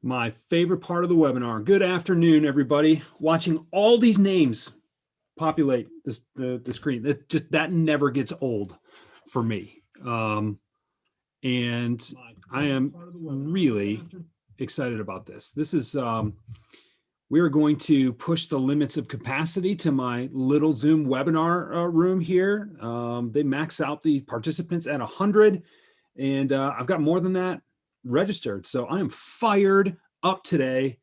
My favorite part of the webinar. Good afternoon, everybody. Watching all these names populate the screen. That never gets old for me. And I am really excited about this. This is we are going to push the limits of capacity to my little Zoom webinar room here. They max out the participants at 100, and I've got more than that registered. So I am fired up today.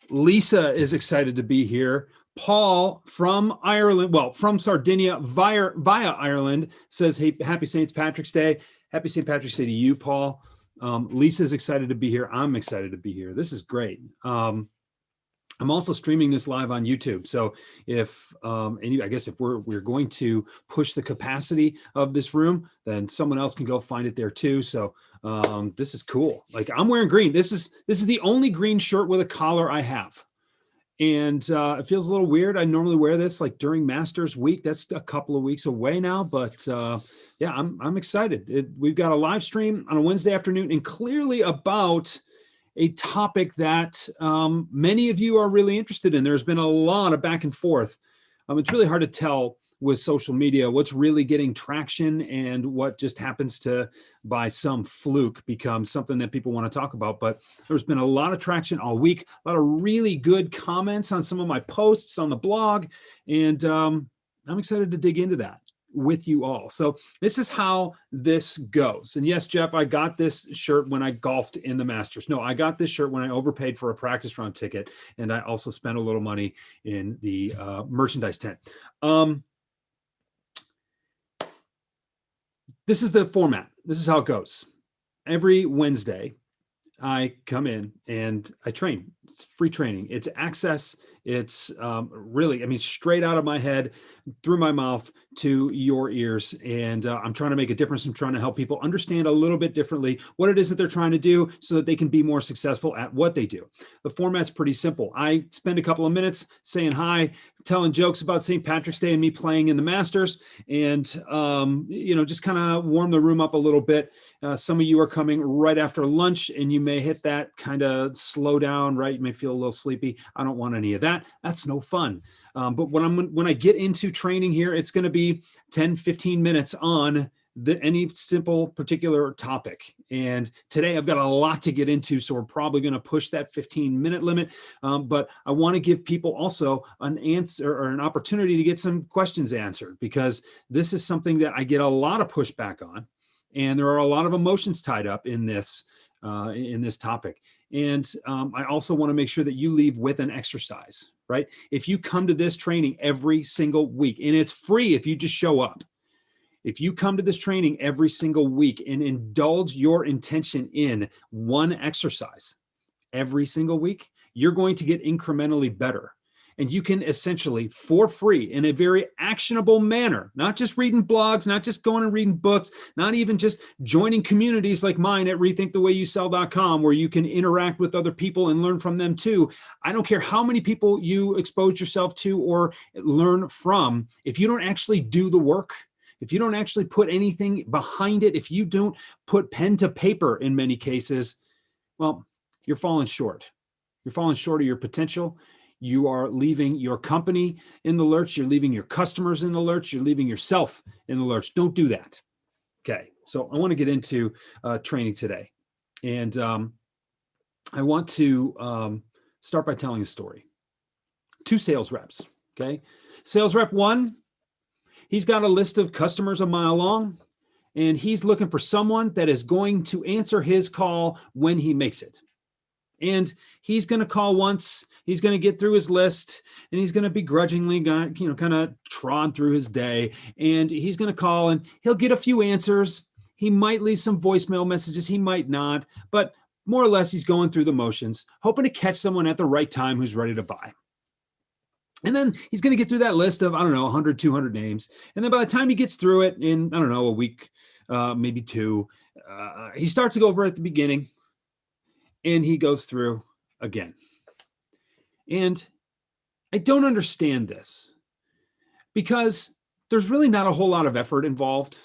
Lisa is excited to be here. Paul from Ireland, well, from Sardinia via Ireland, says, hey, happy St. Patrick's Day. Happy St. Patrick's Day to you, Paul. Lisa's excited to be here. I'm excited to be here. This is great. I'm also streaming this live on YouTube. So if, I guess if we're going to push the capacity of this room, then someone else can go find it there too. So this is cool. Like, I'm wearing green. This is the only green shirt with a collar I have. And it feels a little weird. I normally wear this like during Masters Week. That's a couple of weeks away now, but yeah, I'm excited. We've got a live stream on a Wednesday afternoon, and clearly about a topic that many of you are really interested in. There's been a lot of back and forth. It's really hard to tell with social media what's really getting traction and what just happens to, by some fluke, become something that people want to talk about. But there's been a lot of traction all week, a lot of really good comments on some of my posts on the blog, and I'm excited to dig into that with you all. So this is how this goes. And yes, Jeff, I got this shirt when I golfed in the Masters. No, I got this shirt when I overpaid for a practice round ticket, and I also spent a little money in the merchandise tent. This is the format. This is how it goes. Every Wednesday, I come in and I train. It's free training. It's access. It's really, I mean, straight out of my head, through my mouth to your ears. And I'm trying to make a difference. I'm trying to help people understand a little bit differently what it is that they're trying to do so that they can be more successful at what they do. The format's pretty simple. I spend a couple of minutes saying hi, telling jokes about St. Patrick's Day and me playing in the Masters, and just kind of warm the room up a little bit. Some of you are coming right after lunch, and you may hit that kind of slow down, right? You may feel a little sleepy. I don't want any of that. That's no fun. But when I get into training here, it's going to be 10, 15 minutes on any simple particular topic. And today I've got a lot to get into, so we're probably going to push that 15-minute limit. But I want to give people also an answer or an opportunity to get some questions answered, because this is something that I get a lot of pushback on, and there are a lot of emotions tied up in this topic. And I also want to make sure that you leave with an exercise, right? If you come to this training every single week, and it's free if you just show up. If you come to this training every single week and indulge your intention in one exercise every single week, you're going to get incrementally better. And you can essentially, for free, in a very actionable manner, not just reading blogs, not just going and reading books, not even just joining communities like mine at rethinkthewayyouSell.com, where you can interact with other people and learn from them too. I don't care how many people you expose yourself to or learn from. If you don't actually do the work, if you don't actually put anything behind it, if you don't put pen to paper in many cases, well, you're falling short. You're falling short of your potential. You are leaving your company in the lurch. You're leaving your customers in the lurch. You're leaving yourself in the lurch. Don't do that. Okay, so I want to get into training today. And I want to start by telling a story. 2 sales reps, okay? Sales rep 1, he's got a list of customers a mile long, and he's looking for someone that is going to answer his call when he makes it. And he's going to call once, he's going to get through his list, and he's going to begrudgingly, kind of trod through his day. And he's going to call, and he'll get a few answers. He might leave some voicemail messages, he might not, but more or less he's going through the motions, hoping to catch someone at the right time who's ready to buy. And then he's going to get through that list of, 100, 200 names. And then by the time he gets through it in, a week, maybe 2, he starts to go over at the beginning, and he goes through again. And I don't understand this, because there's really not a whole lot of effort involved.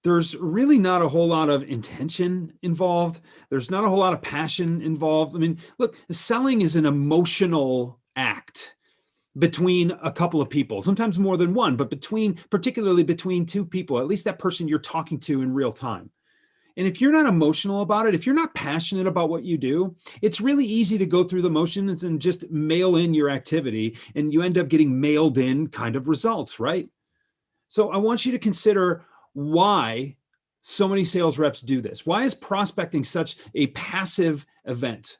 there's really not a whole lot of intention involved. There's not a whole lot of passion involved. I mean, look, selling is an emotional act between a couple of people, sometimes more than one, but particularly between two people, at least that person you're talking to in real time. And if you're not emotional about it, if you're not passionate about what you do, it's really easy to go through the motions and just mail in your activity, and you end up getting mailed in kind of results, right? So I want you to consider why so many sales reps do this. Why is prospecting such a passive event?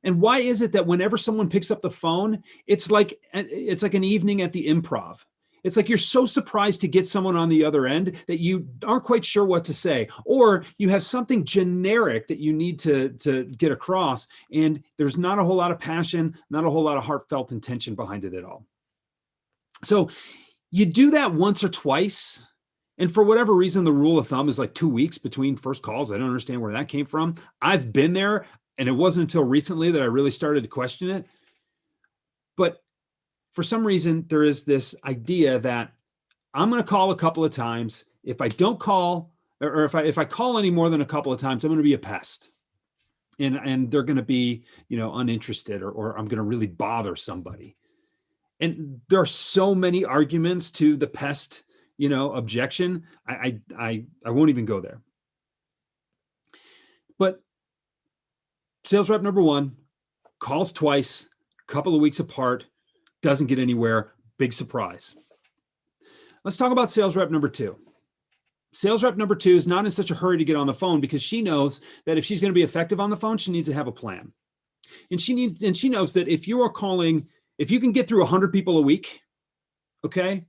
And why is it that whenever someone picks up the phone, it's like an evening at the Improv? It's like you're so surprised to get someone on the other end that you aren't quite sure what to say, or you have something generic that you need to get across, and there's not a whole lot of passion, not a whole lot of heartfelt intention behind it at all. So you do that once or twice, and for whatever reason, the rule of thumb is like 2 weeks between first calls. I don't understand where that came from. I've been there, and it wasn't until recently that I really started to question it. But for some reason, there is this idea that I'm going to call a couple of times. If I don't call, or if I call any more than a couple of times, I'm going to be a pest, and they're going to be, uninterested, or I'm going to really bother somebody. And there are so many arguments to the pest, objection. I won't even go there. But sales rep number one calls twice, a couple of weeks apart, doesn't get anywhere. Big surprise. Let's talk about sales rep number two. Sales rep number two is not in such a hurry to get on the phone because she knows that if she's going to be effective on the phone, she needs to have a plan. And she knows that if you can get through 100 people a week, okay,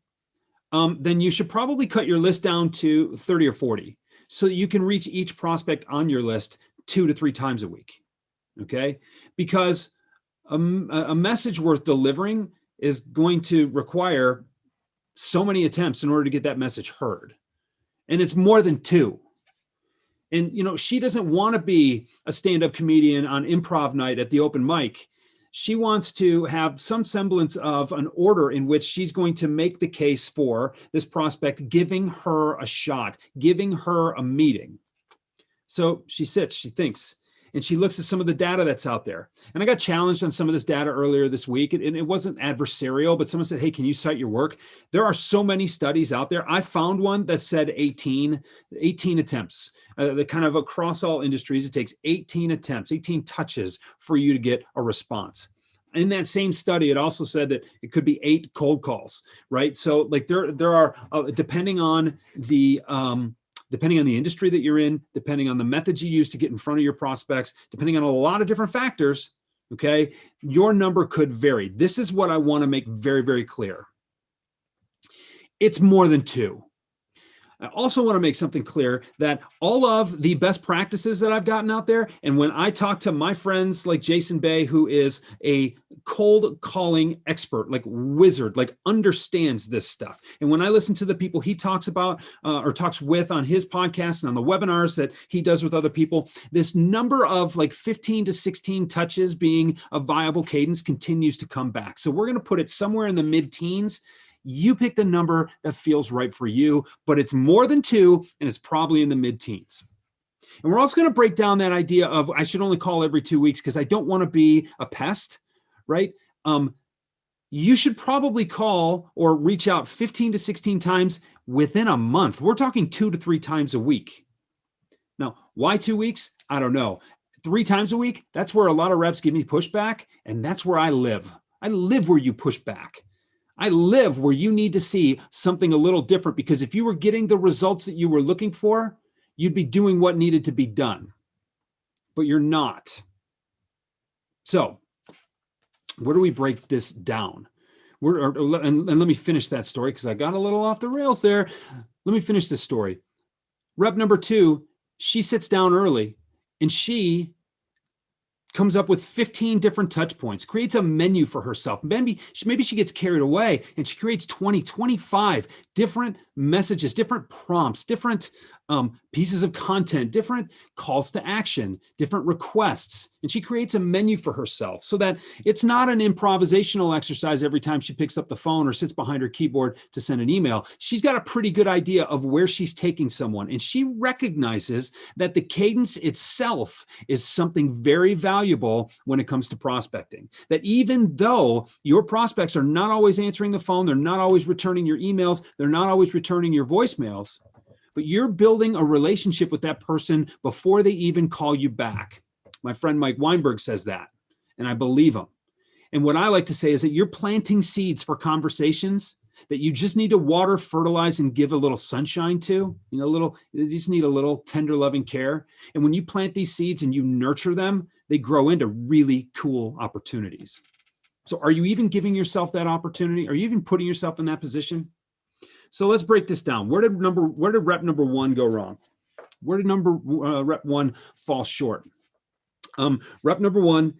then you should probably cut your list down to 30 or 40 so that you can reach each prospect on your list 2 to 3 times a week, okay? Because a message worth delivering is going to require so many attempts in order to get that message heard. And it's more than 2. And, she doesn't want to be a stand-up comedian on improv night at the open mic. She wants to have some semblance of an order in which she's going to make the case for this prospect, giving her a shot, giving her a meeting. So she sits, she thinks, and she looks at some of the data that's out there. And I got challenged on some of this data earlier this week, and it wasn't adversarial, but someone said, hey, can you cite your work? There are so many studies out there. I found one that said 18 attempts. The kind of across all industries, it takes 18 attempts, 18 touches for you to get a response. In that same study, it also said that it could be 8 cold calls, right? So like there are, depending on the industry that you're in, depending on the methods you use to get in front of your prospects, depending on a lot of different factors, okay, your number could vary. This is what I want to make very, very clear. It's more than 2. I also want to make something clear that all of the best practices that I've gotten out there, and when I talk to my friends like Jason Bay, who is a cold calling expert, like wizard, like understands this stuff. And when I listen to the people he talks about or talks with on his podcast and on the webinars that he does with other people, this number of like 15 to 16 touches being a viable cadence continues to come back. So we're going to put it somewhere in the mid-teens. You pick the number that feels right for you, but it's more than 2, and it's probably in the mid-teens. And we're also going to break down that idea of I should only call every 2 weeks because I don't want to be a pest, right? You should probably call or reach out 15 to 16 times within a month. We're talking 2 to 3 times a week. Now, why 2 weeks? I don't know. 3 times a week, that's where a lot of reps give me pushback, and that's where I live. I live where you push back. I live where you need to see something a little different, because if you were getting the results that you were looking for, you'd be doing what needed to be done, but you're not. So where do we break this down? And let me finish that story because I got a little off the rails there. Let me finish this story. Rep number 2, she sits down early and she comes up with 15 different touch points, creates a menu for herself. Maybe she gets carried away and she creates 20, 25 different messages, different prompts, different pieces of content, different calls to action, different requests. And she creates a menu for herself so that it's not an improvisational exercise every time she picks up the phone or sits behind her keyboard to send an email. She's got a pretty good idea of where she's taking someone. And she recognizes that the cadence itself is something very valuable when it comes to prospecting. That even though your prospects are not always answering the phone, they're not always returning your emails, they're not always returning your voicemails, but you're building a relationship with that person before they even call you back. My friend Mike Weinberg says that, and I believe him. And what I like to say is that you're planting seeds for conversations that you just need to water, fertilize, and give a little sunshine to. You just need a little tender, loving care. And when you plant these seeds and you nurture them, they grow into really cool opportunities. So are you even giving yourself that opportunity? Are you even putting yourself in that position? So let's break this down. Where did rep number one go wrong? Where did rep one fall short? Rep number one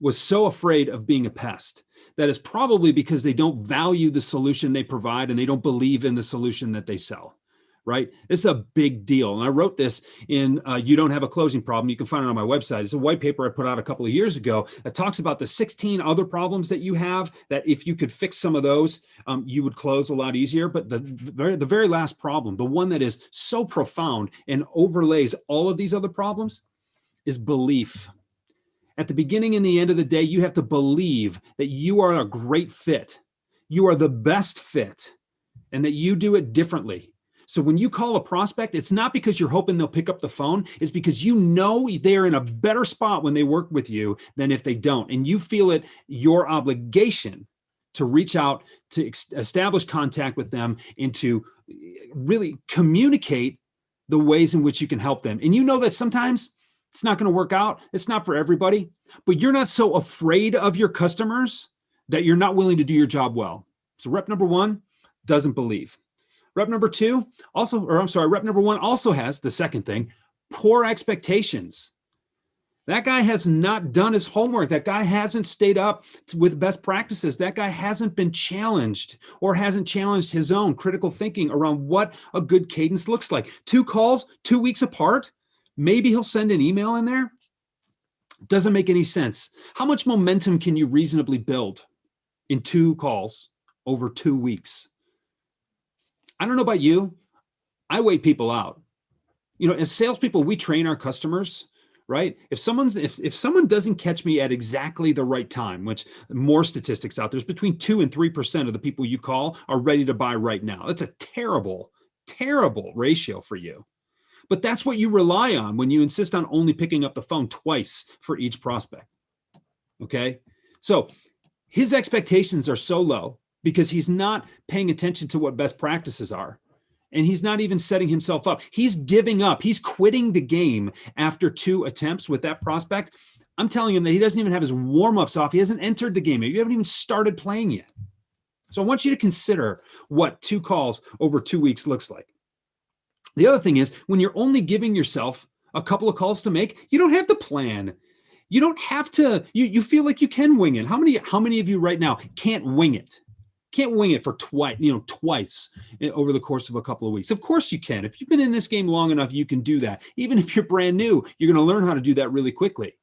was so afraid of being a pest. That is probably because they don't value the solution they provide and they don't believe in the solution that they sell, right? It's a big deal. And I wrote this in You Don't Have a Closing Problem. You can find it on my website. It's a white paper I put out a couple of years ago that talks about the 16 other problems that you have, that if you could fix some of those, you would close a lot easier. But the very last problem, the one that is so profound and overlays all of these other problems, is belief. At the beginning and the end of the day, you have to believe that you are a great fit. You are the best fit, and that you do it differently. So when you call a prospect, it's not because you're hoping they'll pick up the phone. It's because you know they're in a better spot when they work with you than if they don't. And you feel it your obligation to reach out, to establish contact with them, and to really communicate the ways in which you can help them. And you know that sometimes it's not going to work out. It's not for everybody, but you're not so afraid of your customers that you're not willing to do your job well. So rep number one doesn't believe. Rep number one also has the second thing, poor expectations. That guy has not done his homework. That guy hasn't stayed up with best practices. That guy hasn't been challenged or hasn't challenged his own critical thinking around what a good cadence looks like. 2 calls, 2 weeks apart. Maybe he'll send an email in there. Doesn't make any sense. How much momentum can you reasonably build in 2 calls over 2 weeks? I don't know about you. I wait people out. As salespeople, we train our customers, right? If someone doesn't catch me at exactly the right time, which more statistics out, there's between 2 and 3% of the people you call are ready to buy right now. That's a terrible, terrible ratio for you. But that's what you rely on when you insist on only picking up the phone twice for each prospect. Okay? So his expectations are so low because he's not paying attention to what best practices are. And he's not even setting himself up. He's giving up. He's quitting the game after 2 attempts with that prospect. I'm telling him that he doesn't even have his warm-ups off. He hasn't entered the game yet. You haven't even started playing yet. So I want you to consider what 2 calls over 2 weeks looks like. The other thing is, when you're only giving yourself a couple of calls to make, you don't have to plan. You don't have to, you feel like you can wing it. How many of you right now can't wing it? Can't wing it for twice over the course of a couple of weeks. Of course you can. If you've been in this game long enough, you can do that. Even if you're brand new, you're going to learn how to do that really quickly.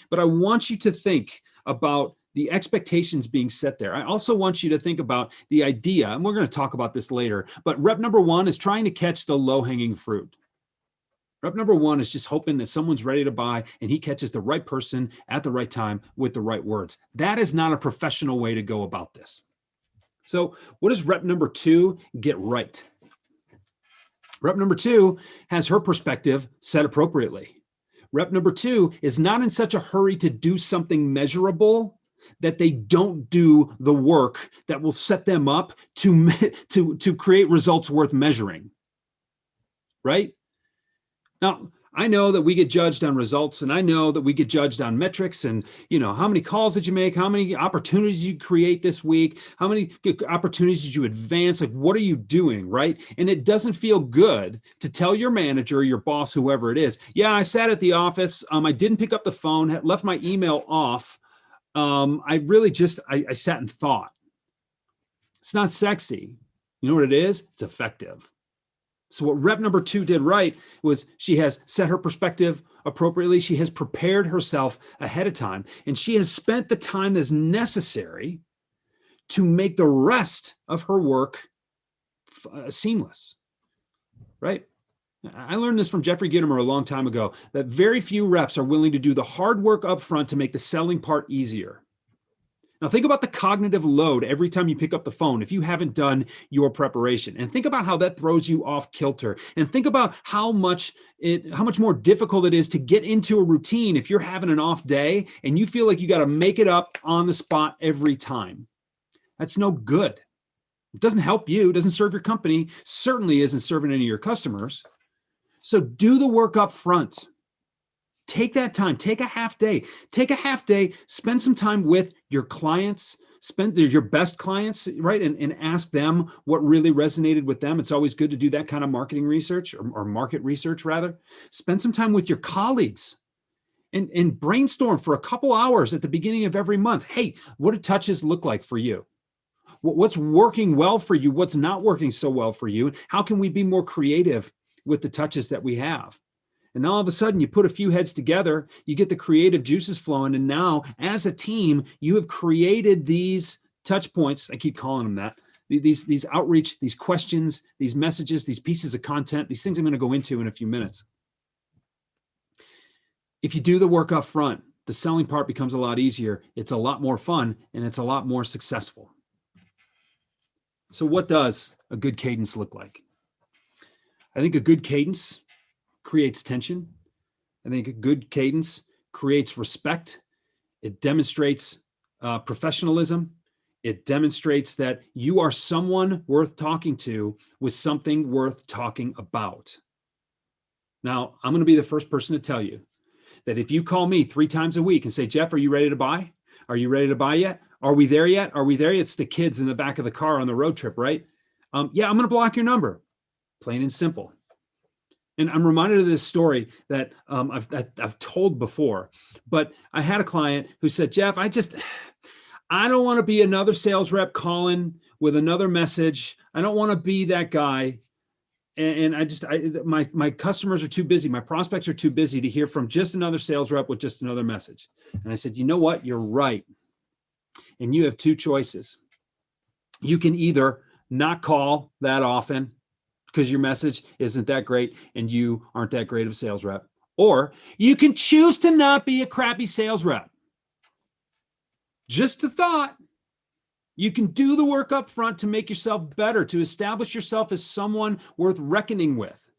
But I want you to think about the expectations being set there. I also want you to think about the idea, and we're going to talk about this later, but rep number one is trying to catch the low-hanging fruit. Rep number one is just hoping that someone's ready to buy and he catches the right person at the right time with the right words. That is not a professional way to go about this. So what does rep number 2 get right? Rep number 2 has her perspective set appropriately. Rep number 2 is not in such a hurry to do something measurable that they don't do the work that will set them up to create results worth measuring, right? Now, I know that we get judged on results, and I know that we get judged on metrics and, how many calls did you make? How many opportunities you create this week? How many opportunities did you advance? Like, what are you doing, right? And it doesn't feel good to tell your manager, your boss, whoever it is, yeah, I sat at the office. I didn't pick up the phone, had left my email off. I really just, I sat and thought. It's not sexy. You know what it is? It's effective. So what rep number 2 did right was she has set her perspective appropriately. She has prepared herself ahead of time, and she has spent the time that's necessary to make the rest of her work seamless, right? I learned this from Jeffrey Gitomer a long time ago, that very few reps are willing to do the hard work up front to make the selling part easier. Now, think about the cognitive load every time you pick up the phone if you haven't done your preparation, and think about how that throws you off kilter, and think about how much more difficult it is to get into a routine if you're having an off day and you feel like you got to make it up on the spot every time. That's no good. It doesn't help you, it doesn't serve your company, certainly isn't serving any of your customers. So do the work up front. Take that time, take a half day, spend some time with your clients, spend your best clients, right? And ask them what really resonated with them. It's always good to do that kind of marketing research or market research rather. Spend some time with your colleagues and brainstorm for a couple hours at the beginning of every month. Hey, what do touches look like for you? What's working well for you? What's not working so well for you? How can we be more creative with the touches that we have? And all of a sudden, you put a few heads together, you get the creative juices flowing. And now, as a team, you have created these touch points. I keep calling them that. These outreach, these questions, these messages, these pieces of content, these things I'm going to go into in a few minutes. If you do the work up front, the selling part becomes a lot easier. It's a lot more fun, and it's a lot more successful. So what does a good cadence look like? I think a good cadence creates tension. I think a good cadence creates respect. It demonstrates professionalism. It demonstrates that you are someone worth talking to with something worth talking about. Now, I'm going to be the first person to tell you that if you call me 3 times a week and say, Jeff, are you ready to buy? Are you ready to buy yet? Are we there yet? Are we there yet? It's the kids in the back of the car on the road trip, right? Yeah, I'm going to block your number. Plain and simple. And I'm reminded of this story that I've told before, but I had a client who said, Jeff, I don't want to be another sales rep calling with another message. I don't want to be that guy. And my customers are too busy. My prospects are too busy to hear from just another sales rep with just another message. And I said, you know what? You're right. And you have 2 choices. You can either not call that often because your message isn't that great and you aren't that great of a sales rep, or you can choose to not be a crappy sales rep. Just a thought. You can do the work up front to make yourself better, to establish yourself as someone worth reckoning with.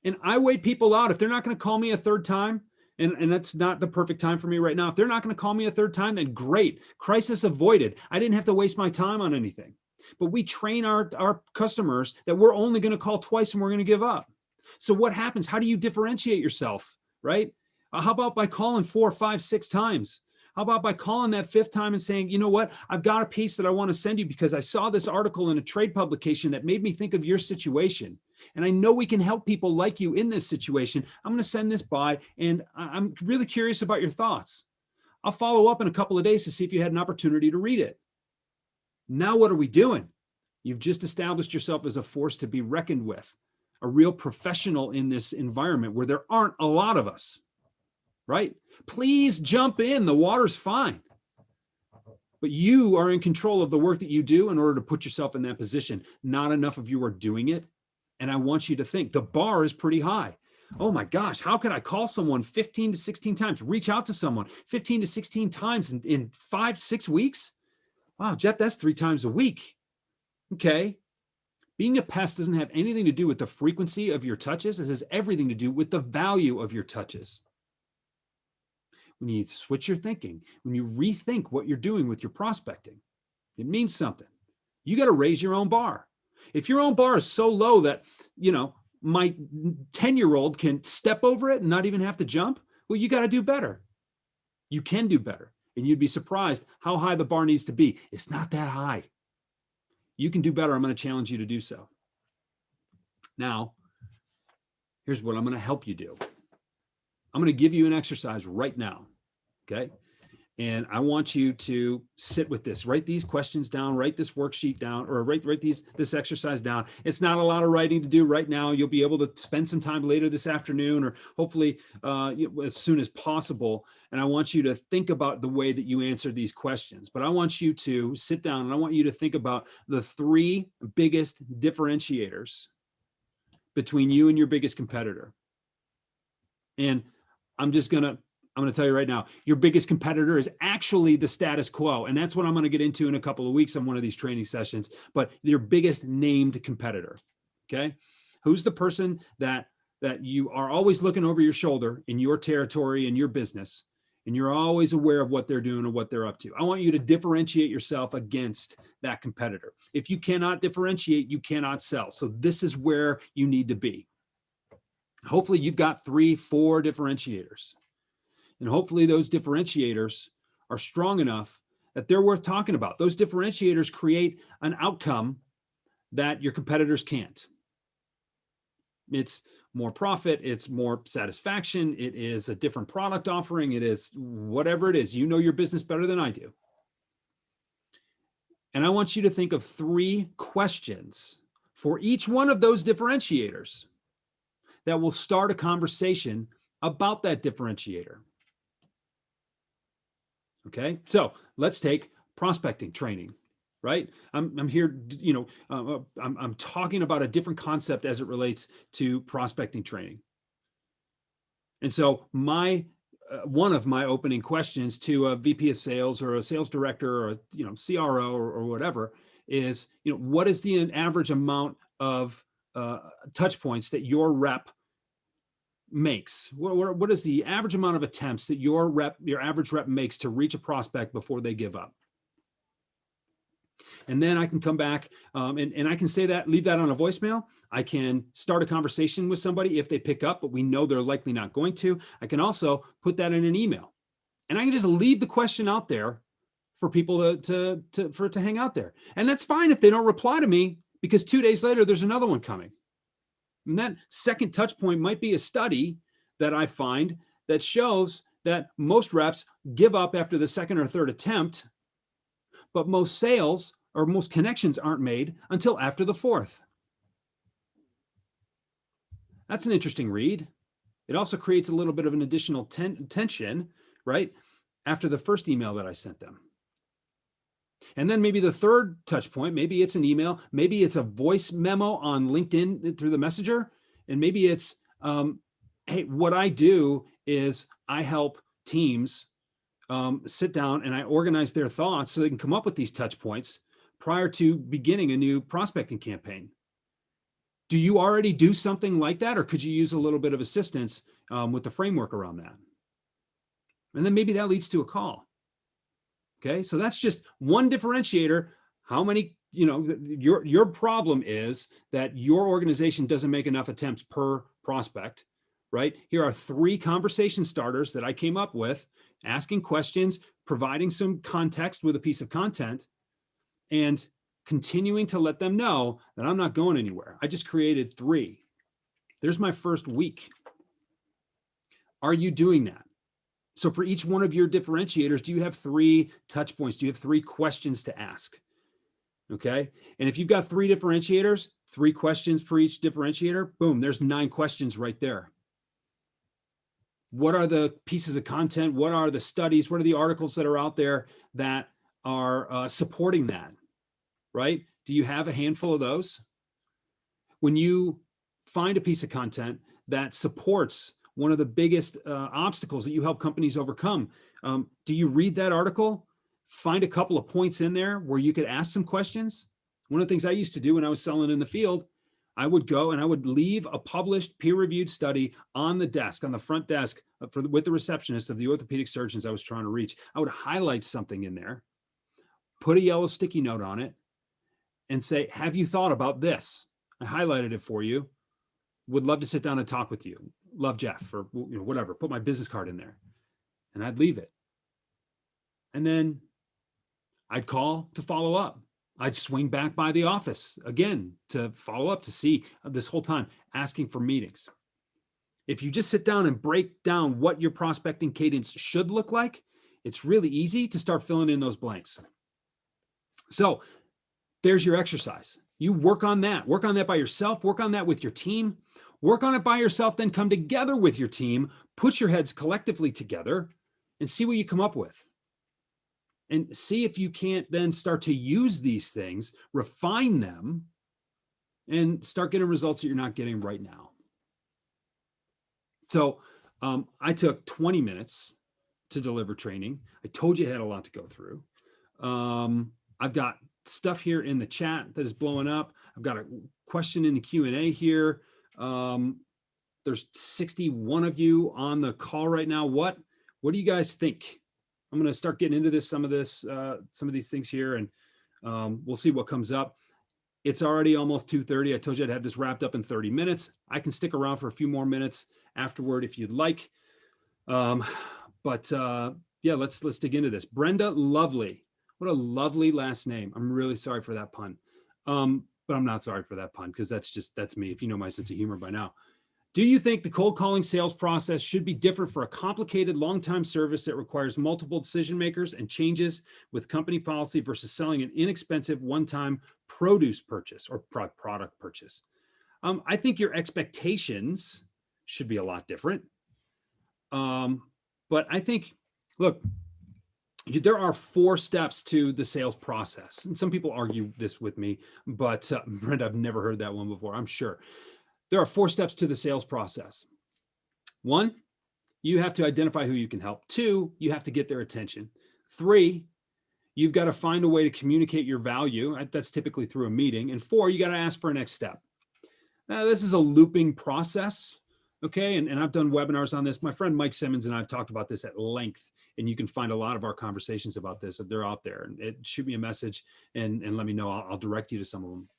And I wait people out. If they're not going to call me a 3rd time, and that's not the perfect time for me right now. If they're not going to call me a 3rd time, then great. Crisis avoided. I didn't have to waste my time on anything. But we train our customers that we're only going to call twice and we're going to give up. So what happens? How do you differentiate yourself, right? How about by calling 4, 5, 6 times? How about by calling that 5th time and saying, you know what, I've got a piece that I want to send you because I saw this article in a trade publication that made me think of your situation. And I know we can help people like you in this situation. I'm going to send this by, and I'm really curious about your thoughts. I'll follow up in a couple of days to see if you had an opportunity to read it. Now, what are we doing? You've just established yourself as a force to be reckoned with, a real professional in this environment where there aren't a lot of us, right? Please jump in. The water's fine. But you are in control of the work that you do in order to put yourself in that position. Not enough of you are doing it. And I want you to think the bar is pretty high. Oh my gosh, how could I call someone 15 to 16 times, reach out to someone 15 to 16 times in 5, 6 weeks? Wow, Jeff, that's 3 times a week. Okay. Being a pest doesn't have anything to do with the frequency of your touches. It has everything to do with the value of your touches. When you switch your thinking, when you rethink what you're doing with your prospecting, it means something. You got to raise your own bar. If your own bar is so low that, my 10-year-old can step over it and not even have to jump. Well, you got to do better. You can do better. And you'd be surprised how high the bar needs to be. It's not that high. You can do better. I'm going to challenge you to do so. Now, here's what I'm going to help you do. I'm going to give you an exercise right now. Okay. And I want you to sit with this, write these questions down, write this worksheet down, or write this exercise down. It's not a lot of writing to do right now. You'll be able to spend some time later this afternoon, or hopefully as soon as possible. And I want you to think about the way that you answer these questions. But I want you to sit down and I want you to think about the 3 biggest differentiators between you and your biggest competitor. And I'm going to tell you right now, your biggest competitor is actually the status quo. And that's what I'm going to get into in a couple of weeks on one of these training sessions. But your biggest named competitor, okay? Who's the person that you are always looking over your shoulder in your territory, in your business, and you're always aware of what they're doing and what they're up to? I want you to differentiate yourself against that competitor. If you cannot differentiate, you cannot sell. So this is where you need to be. Hopefully you've got 3, 4 differentiators. And hopefully those differentiators are strong enough that they're worth talking about. Those differentiators create an outcome that your competitors can't. It's more profit, it's more satisfaction, it is a different product offering, it is whatever it is. You know your business better than I do. And I want you to think of 3 questions for each one of those differentiators that will start a conversation about that differentiator. Okay, so let's take prospecting training, right? I'm here, I'm talking about a different concept as it relates to prospecting training. And so one of my opening questions to a VP of sales or a sales director or a CRO or whatever is, what is the average amount of touch points that your rep makes? What is the average amount of attempts that your average rep makes to reach a prospect before they give up? And then I can come back and I can say that, leave that on a voicemail. I can start a conversation with somebody if they pick up, but we know they're likely not going to. I can also put that in an email, and I can just leave the question out there for people to hang out there. And that's fine if they don't reply to me, because 2 days later there's another one coming. And that second touch point might be a study that I find that shows that most reps give up after the second or third attempt, but most sales or most connections aren't made until after the 4th. That's an interesting read. It also creates a little bit of an additional tension, right, after the first email that I sent them. And then maybe the third touch point, maybe it's an email, maybe it's a voice memo on LinkedIn through the messenger, and maybe it's, hey, what I do is I help teams sit down and I organize their thoughts so they can come up with these touch points prior to beginning a new prospecting campaign. Do you already do something like that, or could you use a little bit of assistance with the framework around that? And then maybe that leads to a call. Okay, so that's just one differentiator. How many, your problem is that your organization doesn't make enough attempts per prospect, right? Here are 3 conversation starters that I came up with: asking questions, providing some context with a piece of content, and continuing to let them know that I'm not going anywhere. I just created 3. There's my first week. Are you doing that? So for each one of your differentiators, do you have 3 touch points? Do you have 3 questions to ask? Okay. And if you've got 3 differentiators, 3 questions per each differentiator, boom, there's 9 questions right there. What are the pieces of content? What are the studies? What are the articles that are out there that are supporting that, right? Do you have a handful of those? When you find a piece of content that supports one of the biggest obstacles that you help companies overcome, do you read that article? Find a couple of points in there where you could ask some questions. One of the things I used to do when I was selling in the field, I would go and I would leave a published peer-reviewed study on the desk, on the front desk with the receptionist of the orthopedic surgeons I was trying to reach. I would highlight something in there, put a yellow sticky note on it, and say, have you thought about this? I highlighted it for you. would love to sit down and talk with you. Love, Jeff, or whatever. Put my business card in there, and I'd leave it. And then I'd call to follow up. I'd swing back by the office again to follow up, to see this whole time asking for meetings. If you just sit down and break down what your prospecting cadence should look like, it's really easy to start filling in those blanks. So there's your exercise. You work on that. Work on that by yourself. Work on that with your team. Work on it by yourself, then come together with your team, put your heads collectively together, and see what you come up with. And see if you can't then start to use these things, refine them, and start getting results that you're not getting right now. So I took 20 minutes to deliver training. I told you I had a lot to go through. I've got stuff here in the chat that is blowing up. I've got a question in the Q&A here. There's 61 of you on the call right now. What do you guys think? I'm going to start getting into some of these things here, and we'll see what comes up. It's already almost 2:30. I told you I'd have this wrapped up in 30 minutes. I can stick around for a few more minutes afterward if you'd like. Yeah, let's dig into this. Brenda Lovely. What a lovely last name. I'm really sorry for that pun. But I'm not sorry for that pun, because that's me, if you know my sense of humor by now. Do you think the cold calling sales process should be different for a complicated long-time service that requires multiple decision makers and changes with company policy versus selling an inexpensive one-time produce purchase or product purchase? I think your expectations should be a lot different. But I think, look, there are 4 steps to the sales process. And some people argue this with me, but Brenda, I've never heard that one before, I'm sure. There are 4 steps to the sales process. 1, you have to identify who you can help. 2, you have to get their attention. 3, you've got to find a way to communicate your value. That's typically through a meeting. And 4, you got to ask for a next step. Now, this is a looping process, okay? And I've done webinars on this. My friend Mike Simmons and I have talked about this at length, and you can find a lot of our conversations about this. They're out there. And shoot me a message and let me know. I'll direct you to some of them.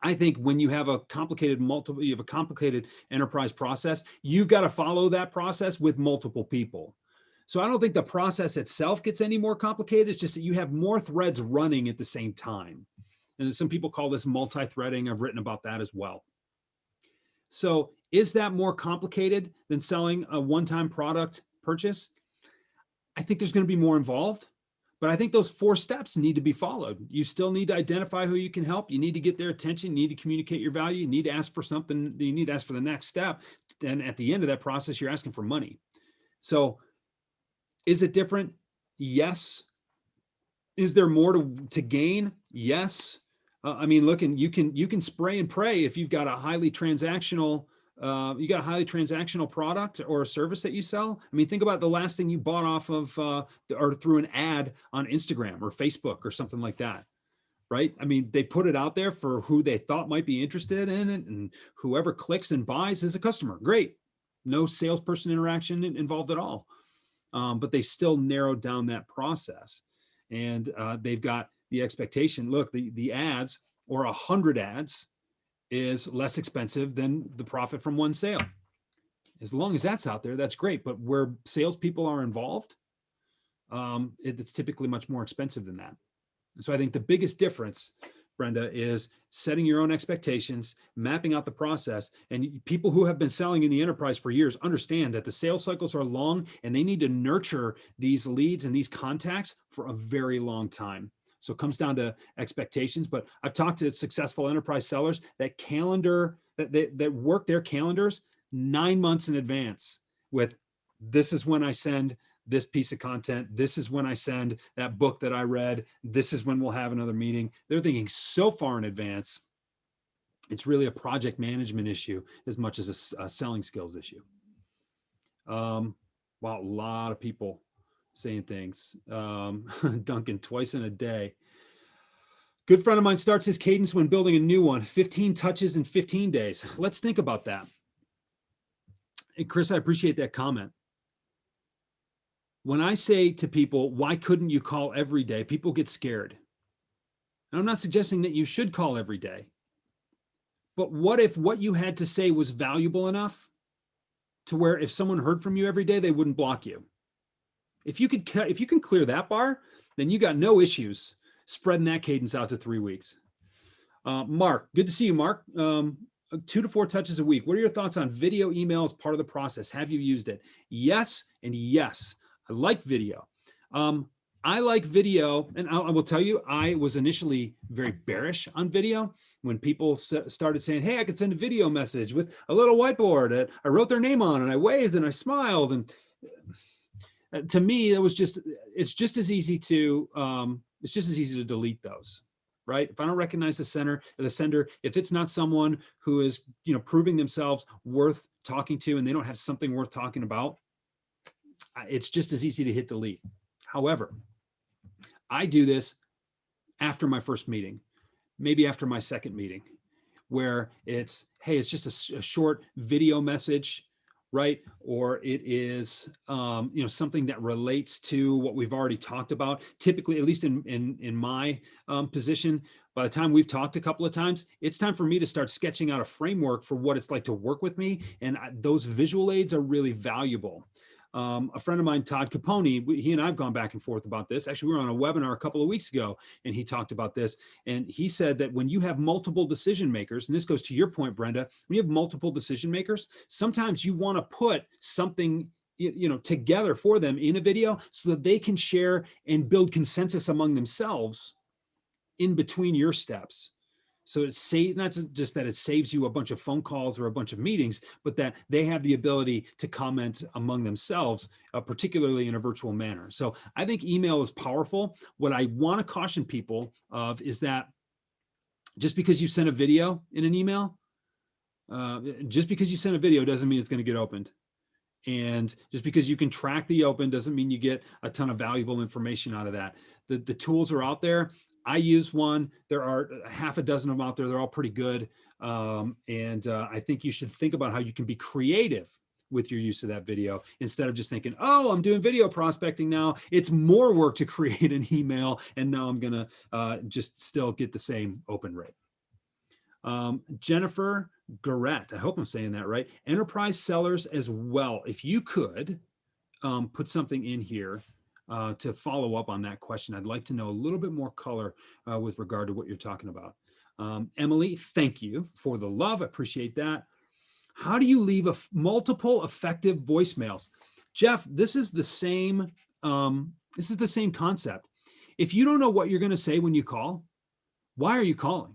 I think when you have a complicated enterprise process, you've got to follow that process with multiple people. So I don't think the process itself gets any more complicated. It's just that you have more threads running at the same time. And some people call this multi-threading. I've written about that as well. So is that more complicated than selling a one-time product purchase? I think there's going to be more involved. But I think those 4 steps need to be followed. You still need to identify who you can help. You need to get their attention. You need to communicate your value. You need to ask for something. You need to ask for the next step. And at the end of that process, you're asking for money. So is it different? Yes. Is there more to gain? Yes. I mean, look, and you can spray and pray if you've got a highly transactional product or a service that you sell. I mean, think about the last thing you bought off of or through an ad on Instagram or Facebook or something like that, right? I mean, they put it out there for who they thought might be interested in it, and whoever clicks and buys is a customer. Great. No salesperson interaction involved at all. But they still narrowed down that process, and they've got the expectation. Look, the ads, or 100 ads, is less expensive than the profit from one sale. As long as that's out there, that's great. But where salespeople are involved, it's typically much more expensive than that. And so I think the biggest difference, Brenda, is setting your own expectations, mapping out the process. And people who have been selling in the enterprise for years understand that the sales cycles are long, and they need to nurture these leads and these contacts for a very long time. So it comes down to expectations. But I've talked to successful enterprise sellers that work their calendars 9 months in advance with, this is when I send this piece of content. This is when I send that book that I read. This is when we'll have another meeting. They're thinking so far in advance. It's really a project management issue as much as a selling skills issue. Wow, a lot of people saying things. Duncan, twice in a day. Good friend of mine starts his cadence when building a new one, 15 touches in 15 days. Let's think about that. And Chris, I appreciate that comment. When I say to people, why couldn't you call every day? People get scared. And I'm not suggesting that you should call every day. But what if what you had to say was valuable enough to where if someone heard from you every day, they wouldn't block you? If you can clear that bar, then you got no issues spreading that cadence out to 3 weeks. Mark, good to see you, Mark. 2 to 4 touches a week. What are your thoughts on video email as part of the process? Have you used it? Yes, and yes. I like video. I like video, and I will tell you, I was initially very bearish on video when people started saying, hey, I can send a video message with a little whiteboard that I wrote their name on, and I waved and I smiled. And to me, it's just as easy to delete those. Right? If I don't recognize the sender, if it's not someone who is, proving themselves worth talking to and they don't have something worth talking about, it's just as easy to hit delete. However, I do this after my first meeting, maybe after my second meeting, where it's, hey, it's just a short video message, right? Or it is, something that relates to what we've already talked about. Typically, at least in my position, by the time we've talked a couple of times, it's time for me to start sketching out a framework for what it's like to work with me. And those visual aids are really valuable. A friend of mine, Todd Capone, he and I have gone back and forth about this. Actually, we were on a webinar a couple of weeks ago, and he talked about this. And he said that when you have multiple decision makers, and this goes to your point, Brenda, when you have multiple decision makers, sometimes you want to put something together for them in a video so that they can share and build consensus among themselves in between your steps. So it's not just that it saves you a bunch of phone calls or a bunch of meetings, but that they have the ability to comment among themselves, particularly in a virtual manner. So I think email is powerful. What I want to caution people of is that just because you send a video in an email, doesn't mean it's going to get opened. And just because you can track the open doesn't mean you get a ton of valuable information out of that. The tools are out there. I use one. There are half a dozen of them out there. They're all pretty good. I think you should think about how you can be creative with your use of that video instead of just thinking, oh, I'm doing video prospecting now. It's more work to create an email. And now I'm going to just still get the same open rate. Jennifer Garrett, I hope I'm saying that right. Enterprise sellers as well. If you could put something in here to follow up on that question, I'd like to know a little bit more color with regard to what you're talking about. Emily, thank you for the love. I appreciate that. How do you leave multiple effective voicemails? Jeff, this is the same concept. If you don't know what you're going to say when you call, why are you calling?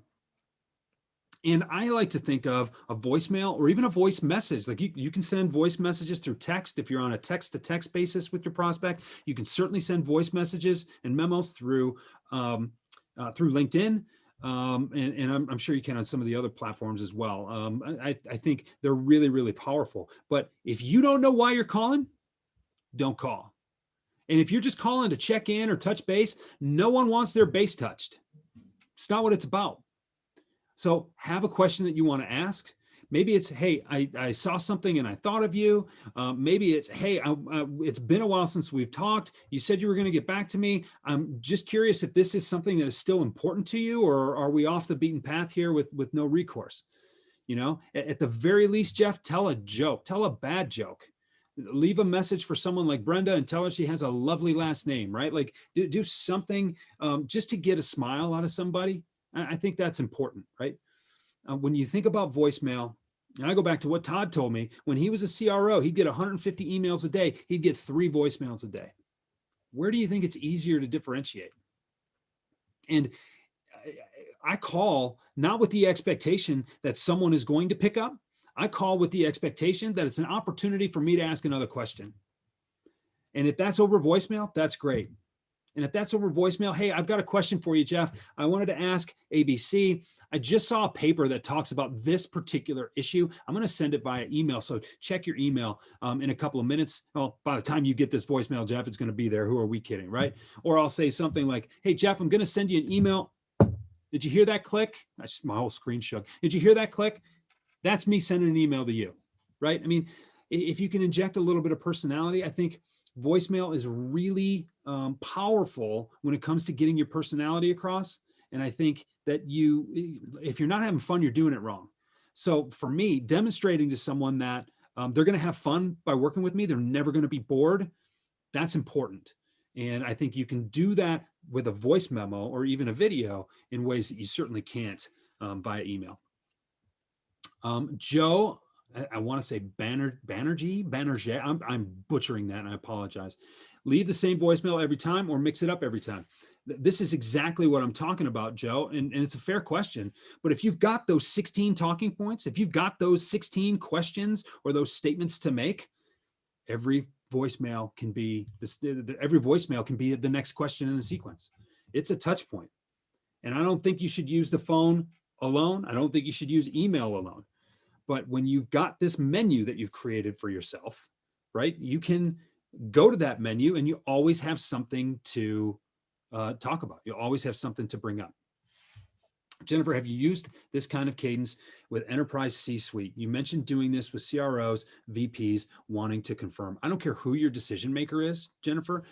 And I like to think of a voicemail or even a voice message. Like you can send voice messages through text if you're on a text-to-text basis with your prospect. You can certainly send voice messages and memos through LinkedIn. And I'm sure you can on some of the other platforms as well. I think they're really, really powerful. But if you don't know why you're calling, don't call. And if you're just calling to check in or touch base, no one wants their base touched. It's not what it's about. So have a question that you want to ask. Maybe it's, hey, I saw something and I thought of you. Maybe it's, hey, it's been a while since we've talked. You said you were going to get back to me. I'm just curious if this is something that is still important to you, or are we off the beaten path here with no recourse? At the very least, Jeff, tell a joke, tell a bad joke. Leave a message for someone like Brenda and tell her she has a lovely last name, right? Like do something just to get a smile out of somebody. I think that's important, right? When you think about voicemail, and I go back to what Todd told me, when he was a CRO, he'd get 150 emails a day. He'd get 3 voicemails a day. Where do you think it's easier to differentiate? And I call not with the expectation that someone is going to pick up. I call with the expectation that it's an opportunity for me to ask another question. And if that's over voicemail, that's great. And if that's over voicemail, hey, I've got a question for you, Jeff. I wanted to ask ABC. I just saw a paper that talks about this particular issue. I'm going to send it via email. So check your email in a couple of minutes. Well, by the time you get this voicemail, Jeff, it's going to be there. Who are we kidding, right? Or I'll say something like, hey, Jeff, I'm going to send you an email. Did you hear that click? My whole screen shook. Did you hear that click? That's me sending an email to you, right? I mean, if you can inject a little bit of personality, I think voicemail is really powerful when it comes to getting your personality across. And I think that if you're not having fun, you're doing it wrong. So for me, demonstrating to someone that they're going to have fun by working with me, they're never going to be bored, that's important. And I think you can do that with a voice memo or even a video in ways that you certainly can't via email. Joe, I want to say Banerjee. I'm butchering that, and I apologize. Leave the same voicemail every time or mix it up every time. This is exactly what I'm talking about, Joe. And it's a fair question. But if you've got those 16 talking points, if you've got those 16 questions or those statements to make, every voicemail can be the next question in the sequence. It's a touch point. And I don't think you should use the phone alone. I don't think you should use email alone. But when you've got this menu that you've created for yourself, right, you can go to that menu and you always have something to talk about. You always have something to bring up. Jennifer, have you used this kind of cadence with enterprise C-suite? You mentioned doing this with CROs, VPs wanting to confirm. I don't care who your decision maker is, Jennifer.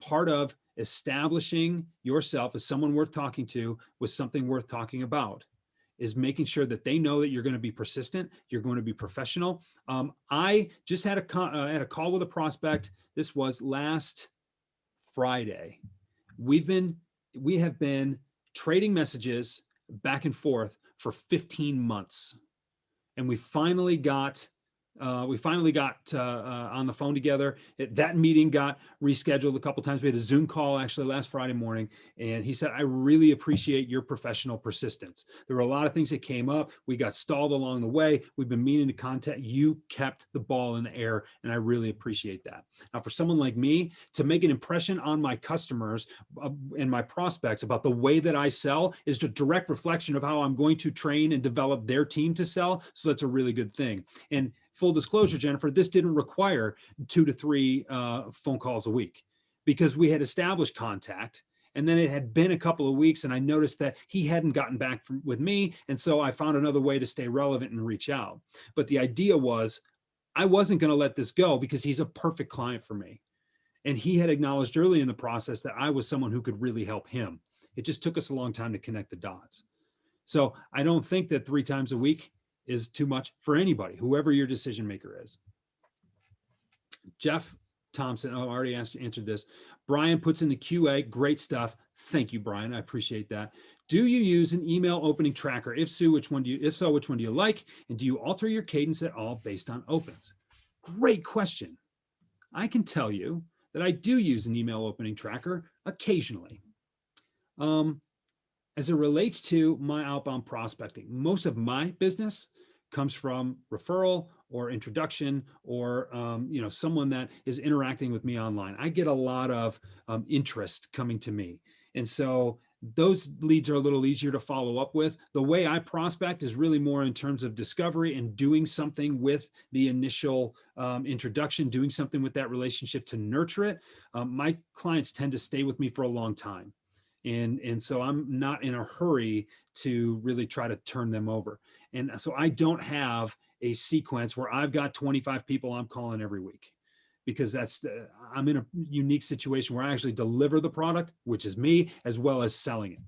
Part of establishing yourself as someone worth talking to with something worth talking about is making sure that they know that you're going to be persistent, you're going to be professional. I just had a call with a prospect. This was last Friday. We have been trading messages back and forth for 15 months, and we finally got on the phone together. That meeting got rescheduled a couple times. We had a Zoom call actually last Friday morning, and he said, I really appreciate your professional persistence. There were a lot of things that came up. We got stalled along the way. We've been meaning to contact you, kept the ball in the air, and I really appreciate that. Now, for someone like me to make an impression on my customers and my prospects about the way that I sell is a direct reflection of how I'm going to train and develop their team to sell. So that's a really good thing. And full disclosure, Jennifer, this didn't require 2 to 3 phone calls a week because we had established contact. And then it had been a couple of weeks, and I noticed that he hadn't gotten back with me. And so I found another way to stay relevant and reach out. But the idea was I wasn't going to let this go because he's a perfect client for me. And he had acknowledged early in the process that I was someone who could really help him. It just took us a long time to connect the dots. So I don't think that 3 times a week is too much for anybody, whoever your decision maker is. Jeff Thompson, I already answered this. Brian puts in the QA, great stuff. Thank you, Brian. I appreciate that. Do you use an email opening tracker? If so, which one do you like? And do you alter your cadence at all based on opens? Great question. I can tell you that I do use an email opening tracker occasionally. As it relates to my outbound prospecting, most of my business comes from referral or introduction or someone that is interacting with me online. I get a lot of interest coming to me. And so those leads are a little easier to follow up with. The way I prospect is really more in terms of discovery and doing something with the initial introduction, doing something with that relationship to nurture it. My clients tend to stay with me for a long time. And so I'm not in a hurry to really try to turn them over. And so I don't have a sequence where I've got 25 people I'm calling every week, because I'm in a unique situation where I actually deliver the product, which is me, as well as selling it.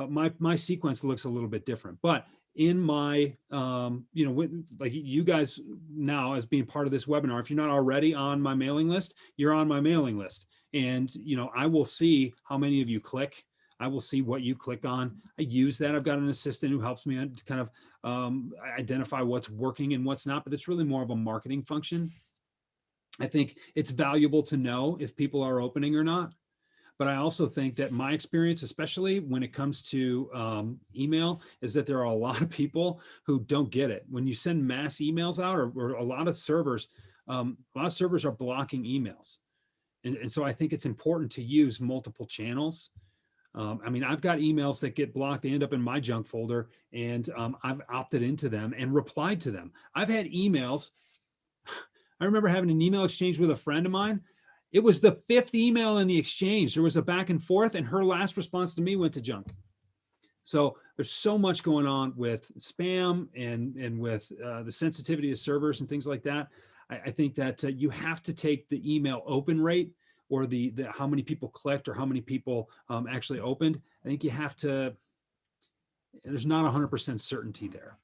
My sequence looks a little bit different, but in my, like you guys now as being part of this webinar, if you're not already on my mailing list, you're on my mailing list. And, I will see how many of you click. I will see what you click on. I use that. I've got an assistant who helps me to kind of identify what's working and what's not, but it's really more of a marketing function. I think it's valuable to know if people are opening or not. But I also think that my experience, especially when it comes to email, is that there are a lot of people who don't get it. When you send mass emails out, or a lot of servers are blocking emails. And so I think it's important to use multiple channels. I've got emails that get blocked. They end up in my junk folder, and I've opted into them and replied to them. I've had emails. I remember having an email exchange with a friend of mine. It was the 5th email in the exchange. There was a back and forth, and her last response to me went to junk. So there's so much going on with spam and with the sensitivity of servers and things like that. I think that you have to take the email open rate, or the how many people clicked or how many people actually opened. I think you have to There's not 100% certainty there.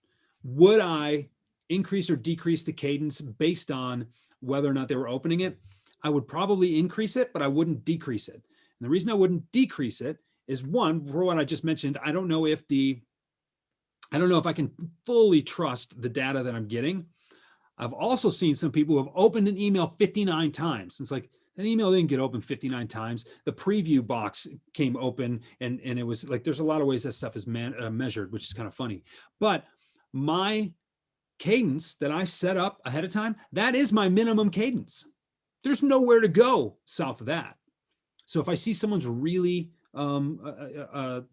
Would I increase or decrease the cadence based on whether or not they were opening it? I would probably increase it, but I wouldn't decrease it. And the reason I wouldn't decrease it is, one, for what I just mentioned, I don't know if I can fully trust the data that I'm getting. I've also seen some people who have opened an email 59 times. It's like, that email didn't get open 59 times. The preview box came open, and it was like, there's a lot of ways that stuff is measured, which is kind of funny. But my cadence that I set up ahead of time, that is my minimum cadence. There's nowhere to go south of that. So if I see someone's really opening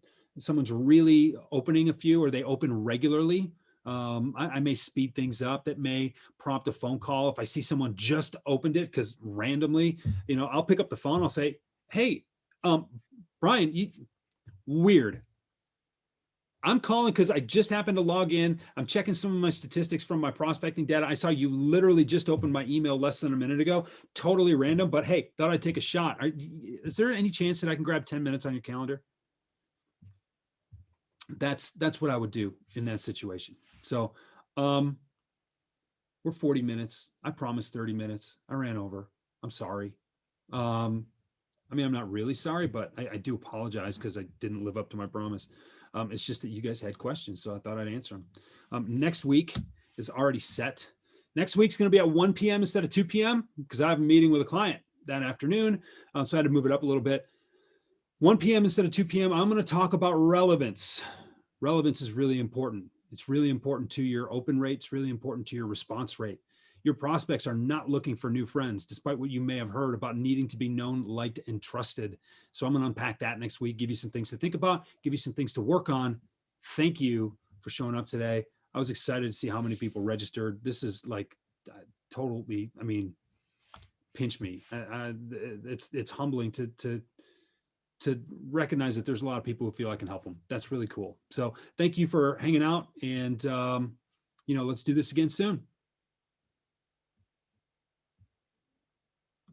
a few, or they open regularly, I may speed things up. That may prompt a phone call. If I see someone just opened it, because randomly, I'll pick up the phone. I'll say, "Hey, Brian, weird. I'm calling because I just happened to log in. I'm checking some of my statistics from my prospecting data. I saw you literally just opened my email less than a minute ago. Totally random, but hey, thought I'd take a shot. Is there any chance that I can grab 10 minutes on your calendar?" That's what I would do in that situation. So we're 40 minutes. I promised 30 minutes. I ran over. I'm sorry. I'm not really sorry, but I do apologize because I didn't live up to my promise. It's just that you guys had questions, so I thought I'd answer them. Next week is already set. Next week's going to be at 1 p.m. instead of 2 p.m. because I have a meeting with a client that afternoon, so I had to move it up a little bit. 1 p.m. instead of 2 p.m. I'm going to talk about relevance. Relevance is really important. It's really important to your open rate. It's really important to your response rate. Your prospects are not looking for new friends, despite what you may have heard about needing to be known, liked, and trusted. So I'm going to unpack that next week, give you some things to think about, give you some things to work on. Thank you for showing up today. I was excited to see how many people registered. This is like totally, pinch me. It's humbling to recognize that there's a lot of people who feel I can help them. That's really cool. So thank you for hanging out, and let's do this again soon.